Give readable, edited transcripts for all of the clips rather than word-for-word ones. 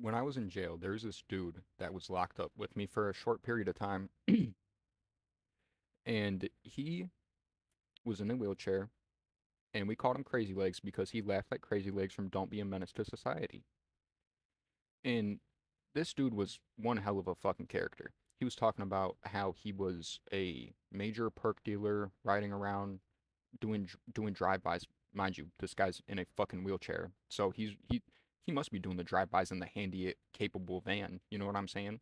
when I was in jail, there's this dude that was locked up with me for a short period of time, and he was in a wheelchair, and we called him Crazy Legs because he laughed like Crazy Legs from Don't Be a Menace to Society. And this dude was one hell of a fucking character. He was talking about how he was a major perk dealer riding around doing drive-bys. Mind you, this guy's in a fucking wheelchair, so he must be doing the drive-bys in the handy capable van. You know what I'm saying?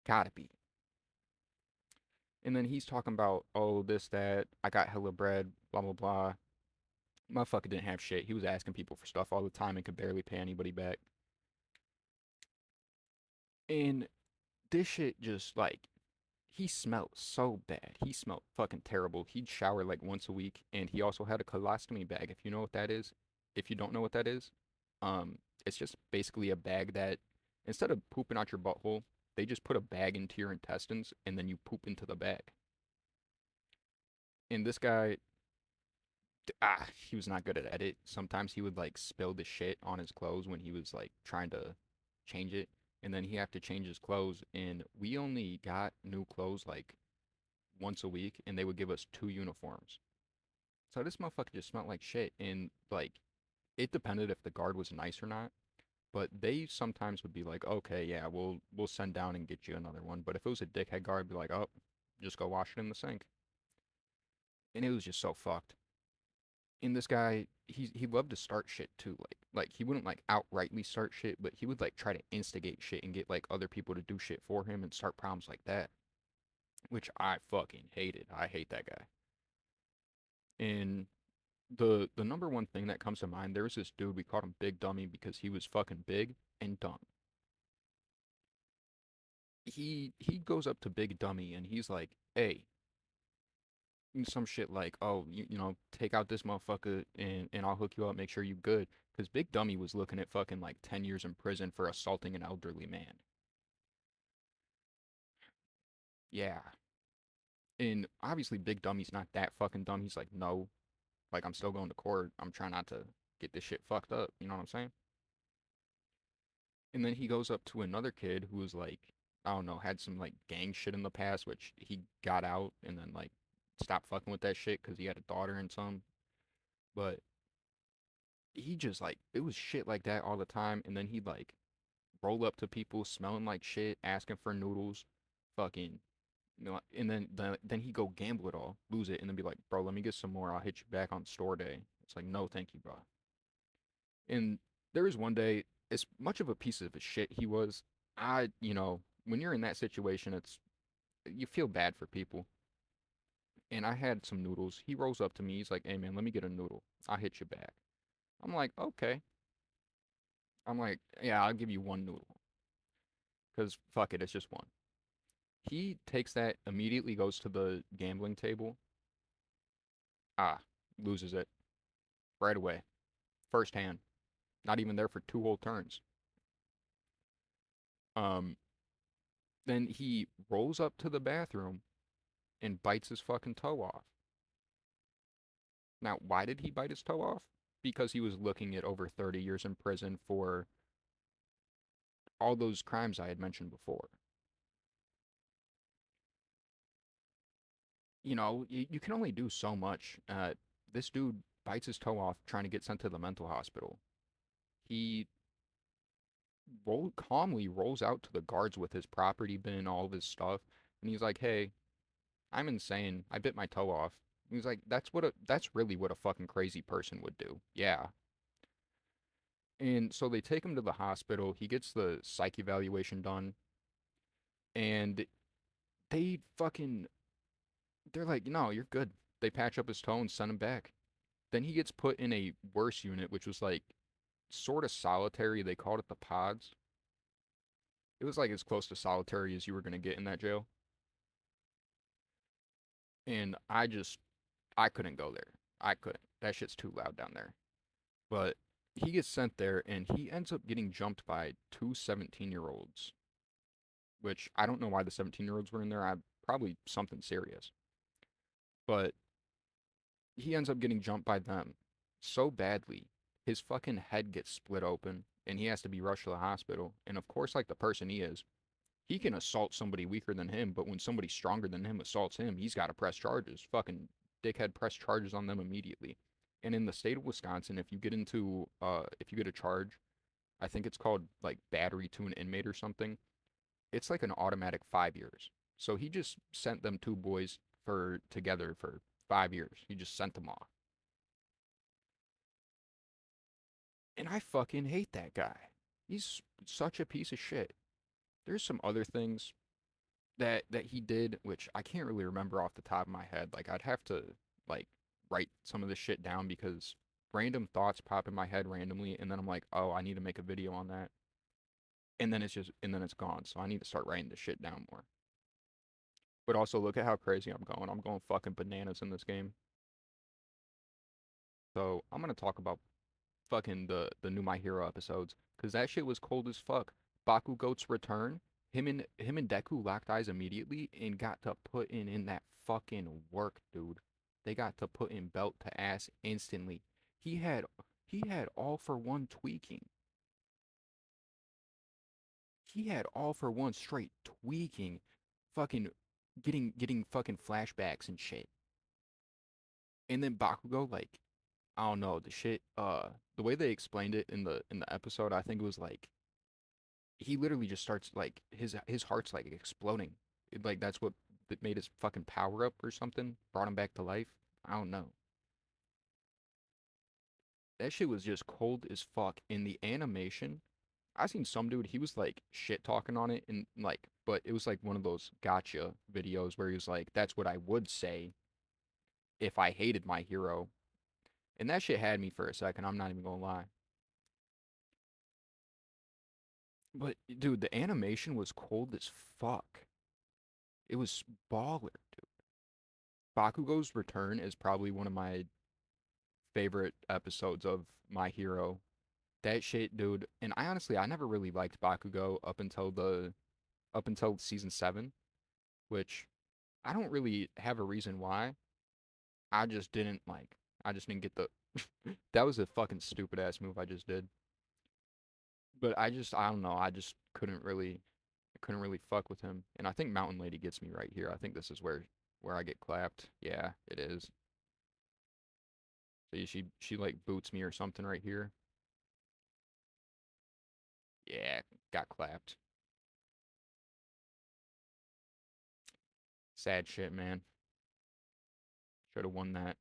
Gotta be. And then he's talking about, oh, this, that, I got hella bread, blah, blah, blah. Motherfucker didn't have shit. He was asking people for stuff all the time and could barely pay anybody back. And this shit just, like, he smelled so bad. He smelled fucking terrible. He'd shower like once a week, and he also had a colostomy bag. If you know what that is, if you don't know what that is, it's just basically a bag that instead of pooping out your butthole, they just put a bag into your intestines, and then you poop into the bag. And this guy, he was not good at it. Sometimes he would like spill the shit on his clothes when he was like trying to change it, and then he have to change his clothes. And we only got new clothes like once a week, and they would give us two uniforms. So this motherfucker just smelled like shit, and like it depended if the guard was nice or not. But they sometimes would be like, okay, yeah, we'll send down and get you another one. But if it was a dickhead guard, be like, oh, just go wash it in the sink. And it was just so fucked. And this guy, he loved to start shit too. Like he wouldn't like outrightly start shit, but he would like try to instigate shit and get like other people to do shit for him and start problems like that, which I fucking hated. I hate that guy. And the number one thing that comes to mind, there was this dude, we called him Big Dummy because he was fucking big and dumb. He goes up to Big Dummy and he's like, "Hey," some shit like, "Oh, take out this motherfucker and I'll hook you up, make sure you good." Because Big Dummy was looking at fucking like 10 years in prison for assaulting an elderly man. Yeah. And obviously Big Dummy's not that fucking dumb. He's like, "No, like I'm still going to court. I'm trying not to get this shit fucked up." You know what I'm saying? And then he goes up to another kid who was like, I don't know, had some like gang shit in the past, which he got out and then like stopped fucking with that shit because he had a daughter and some. But he just like, it was shit like that all the time. And then he'd like roll up to people smelling like shit, asking for noodles, fucking, and then he'd go gamble it all, lose it, and then be like, bro, let me get some more. I'll hit you back on store day. It's like, no, thank you, bro. And there was one day, as much of a piece of shit he was, when you're in that situation, you feel bad for people. And I had some noodles. He rolls up to me. He's like, "Hey man, let me get a noodle. I'll hit you back." I'm like, "Okay." I'm like, "Yeah, I'll give you one noodle, cause fuck it, it's just one." He takes that, immediately goes to the gambling table. Ah, loses it right away, first hand. Not even there for two whole turns. Um, then he rolls up to the bathroom and bites his fucking toe off. Now, why did he bite his toe off? Because he was looking at over 30 years in prison for all those crimes I had mentioned before. You can only do so much. This dude bites his toe off trying to get sent to the mental hospital. He calmly rolls out to the guards with his property bin, all of his stuff, and he's like, "Hey, I'm insane. I bit my toe off." He's like, "That's really what a fucking crazy person would do." Yeah. And so they take him to the hospital. He gets the psych evaluation done, and they fucking they're like, "No, you're good." They patch up his toe and send him back. Then he gets put in a worse unit, which was like sort of solitary. They called it the pods. It was like as close to solitary as you were gonna get in that jail. And I couldn't go there. I couldn't. That shit's too loud down there. But he gets sent there and he ends up getting jumped by two 17-year-olds, which I don't know why the 17-year-olds were in there. I probably something serious. But he ends up getting jumped by them so badly, his fucking head gets split open and he has to be rushed to the hospital. And of course, like the person he can assault somebody weaker than him, but when somebody stronger than him assaults him, he's got to press charges. Fucking dickhead press charges on them immediately. And in the state of Wisconsin, if you get a charge, I think it's called like battery to an inmate or something. It's like an automatic 5 years. So he just sent them two boys for together for 5 years. He just sent them off. And I fucking hate that guy. He's such a piece of shit. There's some other things that he did which I can't really remember off the top of my head. Like I'd have to like write some of this shit down because random thoughts pop in my head randomly and then I'm like, "Oh, I need to make a video on that." And then it's gone. So I need to start writing this shit down more. But also look at how crazy I'm going. I'm going fucking bananas in this game. So I'm gonna talk about fucking the new My Hero episodes because that shit was cold as fuck. Bakugo's return, him and Deku locked eyes immediately and got to put in that fucking work, dude. They got to put in belt to ass instantly. He had he had all for one tweaking. He had all for one straight tweaking, fucking getting fucking flashbacks and shit. And then Bakugo like I don't know, the way they explained it in the episode, I think it was like he literally just starts like his heart's like exploding. Like that's what that made his fucking power up or something, brought him back to life. I don't know. That shit was just cold as fuck. In the animation, I seen some dude, he was like shit talking on it and like but it was like one of those gotcha videos where he was like, that's what I would say if I hated my hero. And that shit had me for a second, I'm not even gonna lie. But dude, the animation was cold as fuck. It was baller, dude. Bakugo's return is probably one of my favorite episodes of My Hero. That shit, dude. And I never really liked Bakugo up until season 7, which I don't really have a reason why. I just didn't like I just didn't get the that was a fucking stupid ass move I just did. But I don't know, I just couldn't really fuck with him. And I think Mountain Lady gets me right here. I think this is where I get clapped. Yeah, it is. So she like boots me or something right here. Yeah, got clapped. Sad shit, man. Should have won that.